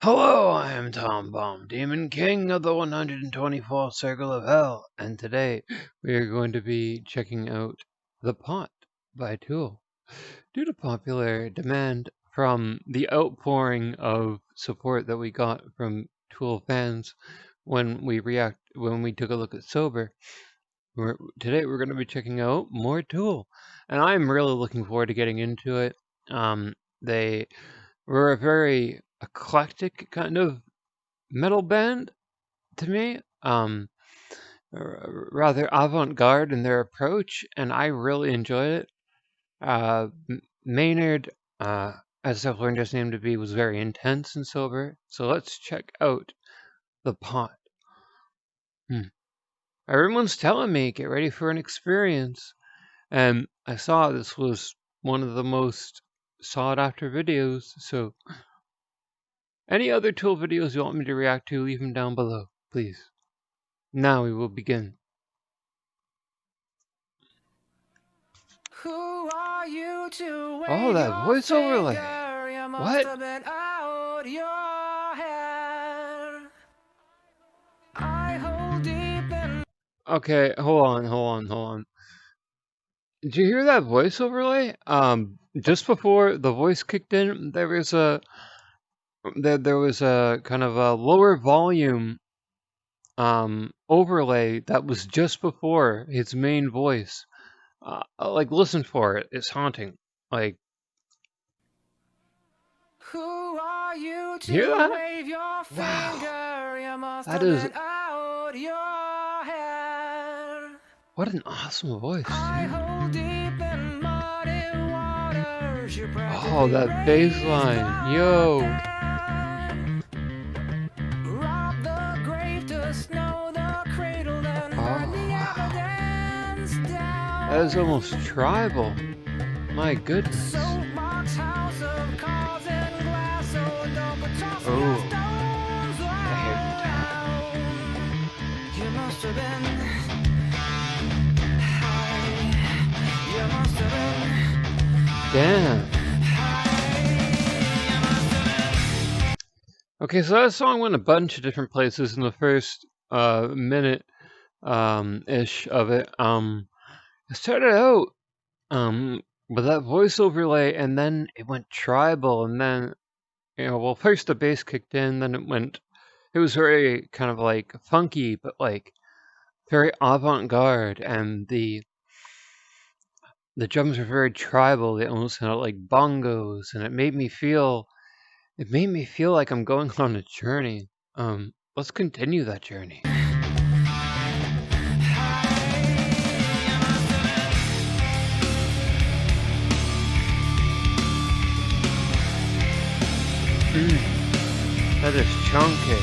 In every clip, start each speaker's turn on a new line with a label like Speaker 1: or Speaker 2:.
Speaker 1: Hello, I am Tom Bomb, Demon King of the 124th Circle of Hell, and today we are going to be checking out The Pot by Tool. Due to popular demand from the outpouring of support that we got from Tool fans when we took a look at Sober, today we're going to be checking out more Tool, and I'm really looking forward to getting into it. They were a very eclectic kind of metal band to me, rather avant-garde in their approach, and I really enjoyed it. Maynard, as I've learned his name to be, was very intense and sober, so let's check out The Pot. Everyone's telling me, get ready for an experience, and I saw this was one of the most sought-after videos, so any other Tool videos you want me to react to, leave them down below, please. Now we will begin.
Speaker 2: Who are you to
Speaker 1: Oh, that voice overlay. What? Okay, hold on. Did you hear that voice overlay? Just before the voice kicked in, there was a kind of a lower volume overlay that was just before his main voice. Like, listen for it. It's haunting. Like,
Speaker 2: who are you to
Speaker 1: hear that?
Speaker 2: wave your finger? You must
Speaker 1: That
Speaker 2: have
Speaker 1: is
Speaker 2: been out your head.
Speaker 1: What an awesome voice,
Speaker 2: I
Speaker 1: dude.
Speaker 2: hold deep in muddy waters. You
Speaker 1: Oh, that bass line, yo.
Speaker 2: Rob the grave to snow the cradle and burn the evidence down.
Speaker 1: That is almost tribal. My goodness.
Speaker 2: Soapbox house of cards and glass, so don't go tossing your stones around. You must have been high. You must have been
Speaker 1: Damn. Okay, so that song went a bunch of different places in the first minute ish of it. It started out with that voice overlay, and then it went tribal, and then well, first the bass kicked in, then it was very kind of like funky, but like very avant-garde, and the drums were very tribal. They almost sounded like bongos, and it made me feel like I'm going on a journey. Let's continue that journey. That is chunky.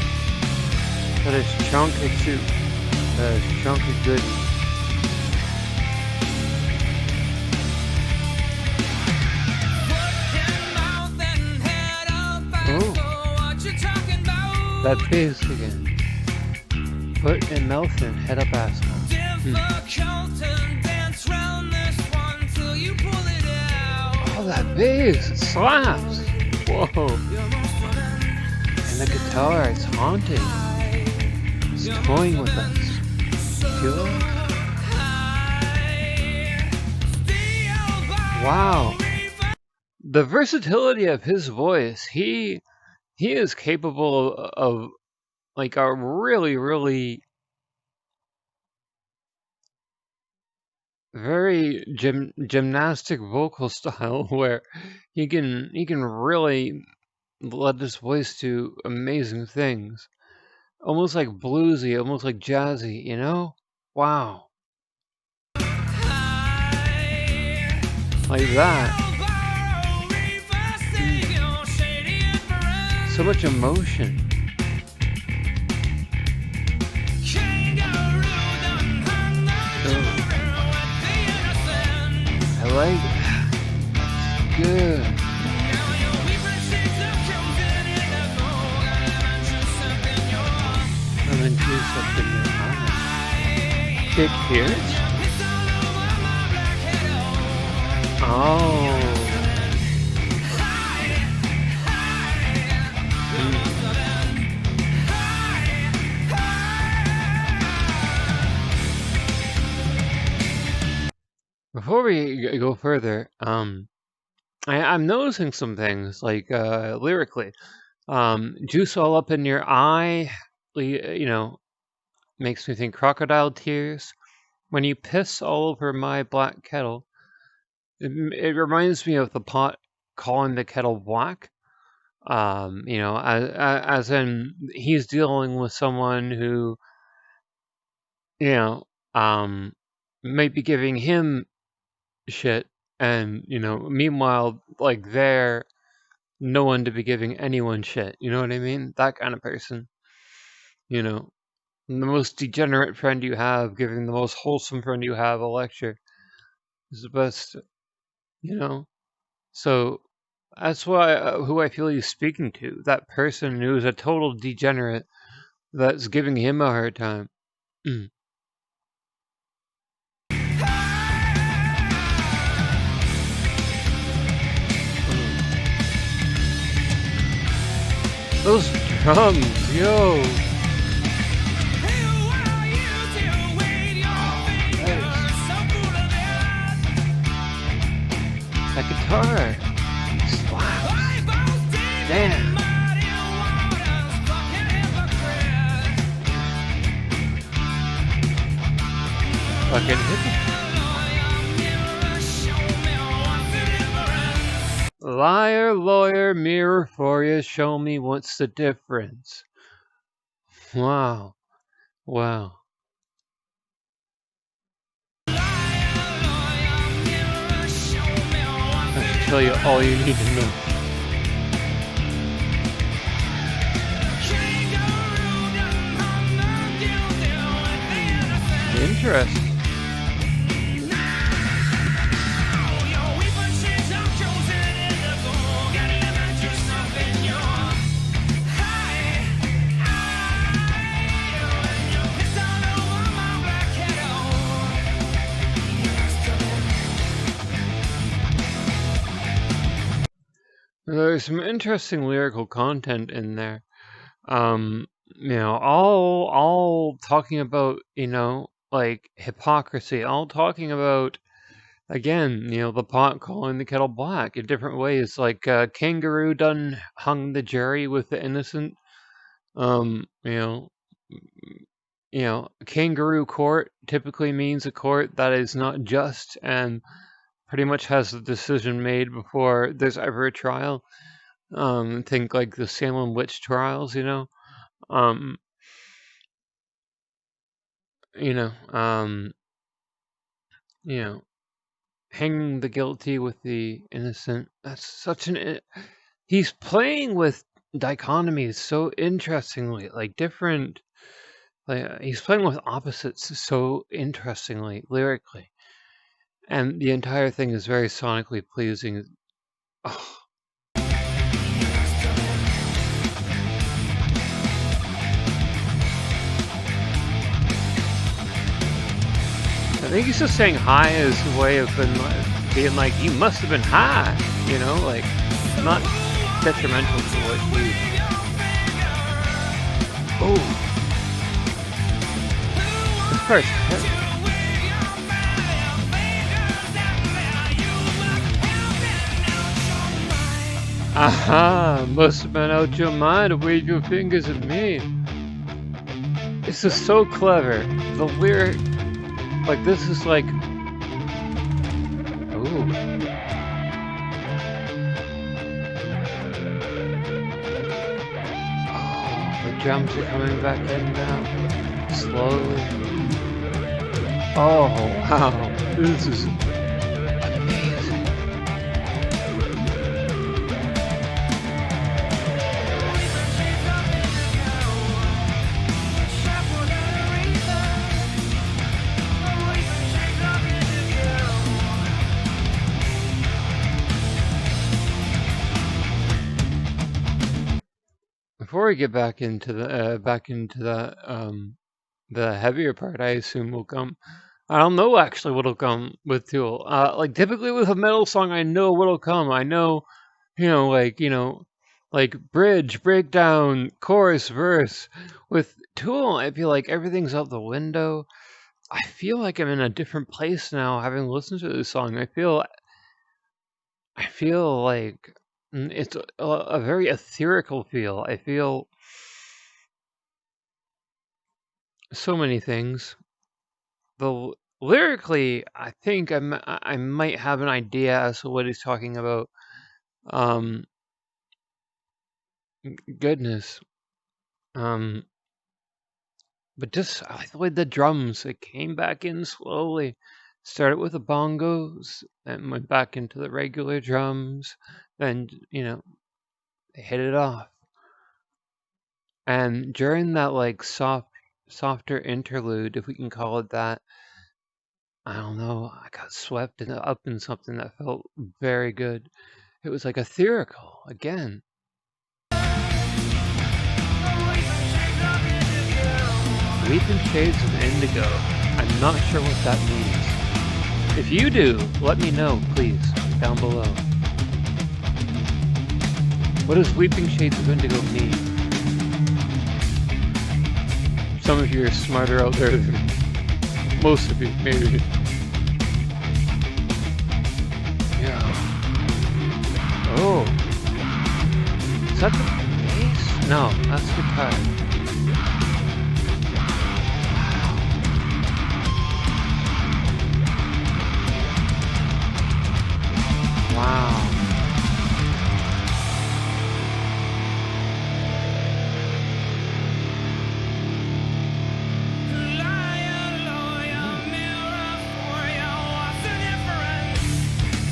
Speaker 1: That is chunky too. That is chunky goodness. Oh, that bass again. Foot and mouth and head up asshole. Oh, that bass, it slaps. Whoa. And the guitar, it's haunting. It's toying with us. Feel it? Wow. The versatility of his voice, he is capable of like a really, really very gymnastic vocal style where he can really let his voice do amazing things. Almost like bluesy, almost like jazzy, you know? Wow. Like that. So much emotion. I like that. Good. And then choose something new. Kick here. Oh. before we go further, I'm noticing some things like lyrically. Juice all up in your eye, makes me think crocodile tears. When you piss all over my black kettle, it reminds me of the pot calling the kettle black. As in he's dealing with someone who, you know, might be giving him shit, and meanwhile, like they're no one to be giving anyone shit. You know what I mean? That kind of person. You know, the most degenerate friend you have giving the most wholesome friend you have a lecture is the best. You know, so that's why who I feel he's speaking to. That person who is a total degenerate that's giving him a hard time. Mm. Those drums, yo! That guitar slaps. Damn. Fucking hippie. Liar, lawyer, mirror for you, show me what's the difference. Wow. Wow. I should tell you all you need to know. Interesting. There's some interesting lyrical content in there. All talking about, like hypocrisy, all talking about, again, the pot calling the kettle black in different ways. Like kangaroo done hung the jury with the innocent. A kangaroo court typically means a court that is not just and pretty much has the decision made before there's ever a trial. Think like the Salem witch trials, um, you know, um, hanging the guilty with the innocent. That's such he's playing with dichotomies so interestingly, like different, like he's playing with opposites so interestingly, lyrically. And the entire thing is very sonically pleasing. Oh. I think he's just saying high as a way of being like, you must have been high, like not detrimental to what you. Oh, this part's heavy. Aha, must have been out your mind to wave your fingers at me. This is so clever. The lyric, like this is like, ooh. Oh, the drums are coming back in now, slowly. Oh, wow, this is amazing. Before we get back into the heavier part, I assume will come. I don't know actually what'll come with Tool. Like typically with a metal song, I know what'll come. I know, like bridge, breakdown, chorus, verse. With Tool, I feel like everything's out the window. I feel like I'm in a different place now, having listened to this song. I feel like it's a very ethereal feel. I feel so many things. Lyrically, I think I might have an idea as to what he's talking about. Um, goodness. But just I like the way the drums, it came back in slowly. Started with the bongos, then went back into the regular drums. Then they hit it off. And during that like softer interlude, if we can call it that, I don't know, I got swept up in something that felt very good. It was like ethereal again. Weeping Shades of Indigo. I'm not sure what that means. If you do, let me know, please, down below. What does Weeping Shades of Indigo mean? Some of you are smarter out there than most of you, maybe. Yeah. Oh. Is that the bass? No, that's the guitar. Wow.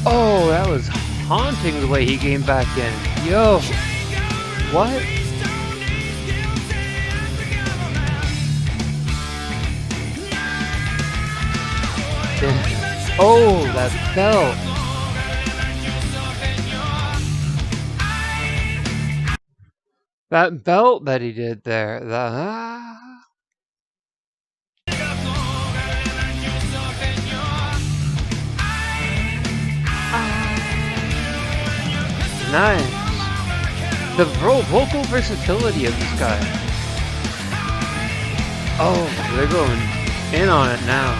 Speaker 1: Oh, that was haunting the way he came back in. Yo. What? Oh, that belt. That belt that he did there. Nice. The vocal versatility of this guy. Oh, they're going in on it now.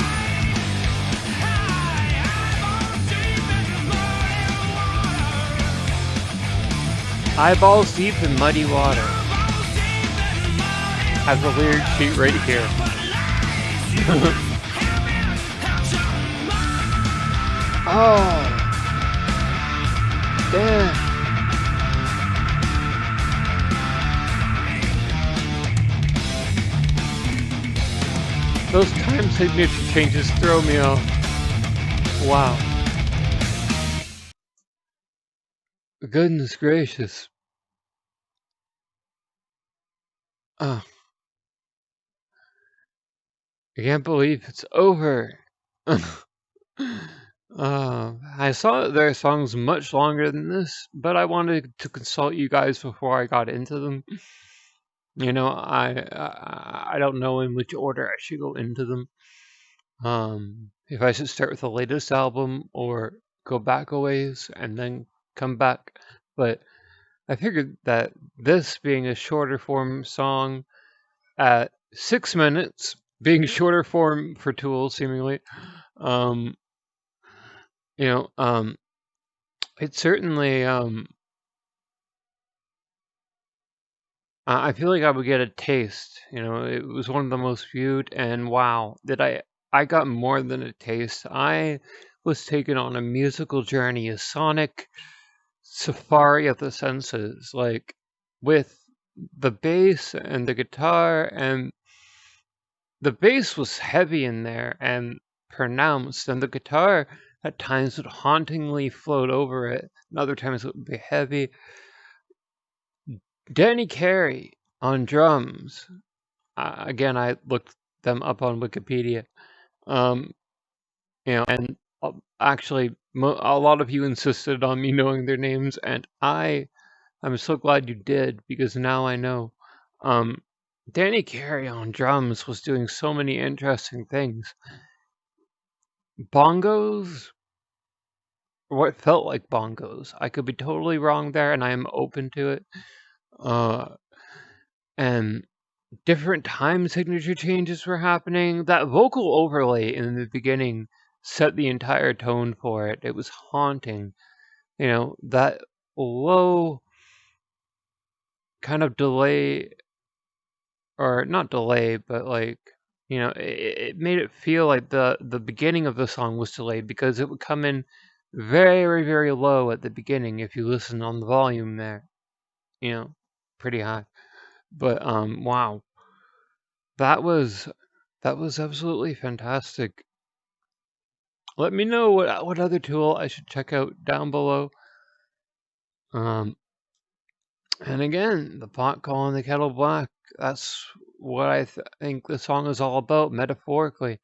Speaker 1: Eyeballs deep in muddy water. Has a lyric sheet right here. Oh. Damn. Those time signature changes throw me off. Wow. Goodness gracious. Oh. I can't believe it's over. I saw that there are songs much longer than this, but I wanted to consult you guys before I got into them. I don't know in which order I should go into them. If I should start with the latest album or go back a ways and then come back. But I figured that this being a shorter form song at 6 minutes, being shorter form for Tool seemingly, it certainly I feel like I would get a taste. It was one of the most viewed, and wow, I got more than a taste. I was taken on a musical journey, a sonic safari of the senses, like with the bass and the guitar, and the bass was heavy in there and pronounced, and the guitar at times would hauntingly float over it, and other times it would be heavy. Danny Carey on drums. Again, I looked them up on Wikipedia. And actually, a lot of you insisted on me knowing their names, and I'm so glad you did, because now I know. Danny Carey on drums was doing so many interesting things. Bongos, what felt like bongos. I could be totally wrong there, and I am open to it. And different time signature changes were happening. That vocal overlay in the beginning set the entire tone for it. It was haunting. You know, that low kind of delay, or not delay, but like, you know, it made it feel like the beginning of the song was delayed because it would come in very, very low at the beginning if you listen on the volume there, you know, pretty high. But wow, that was absolutely fantastic. Let me know what other tool I should check out down below. Um, and again, the pot calling the kettle black. That's what I think the song is all about, metaphorically.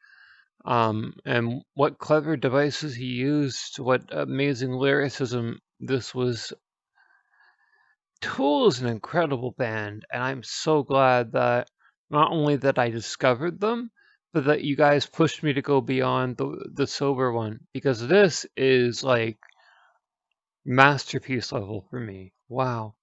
Speaker 1: And what clever devices he used, what amazing lyricism. This was Tool is an incredible band, and I'm so glad that not only that I discovered them, but that you guys pushed me to go beyond the sober one, because this is like masterpiece level for me. Wow.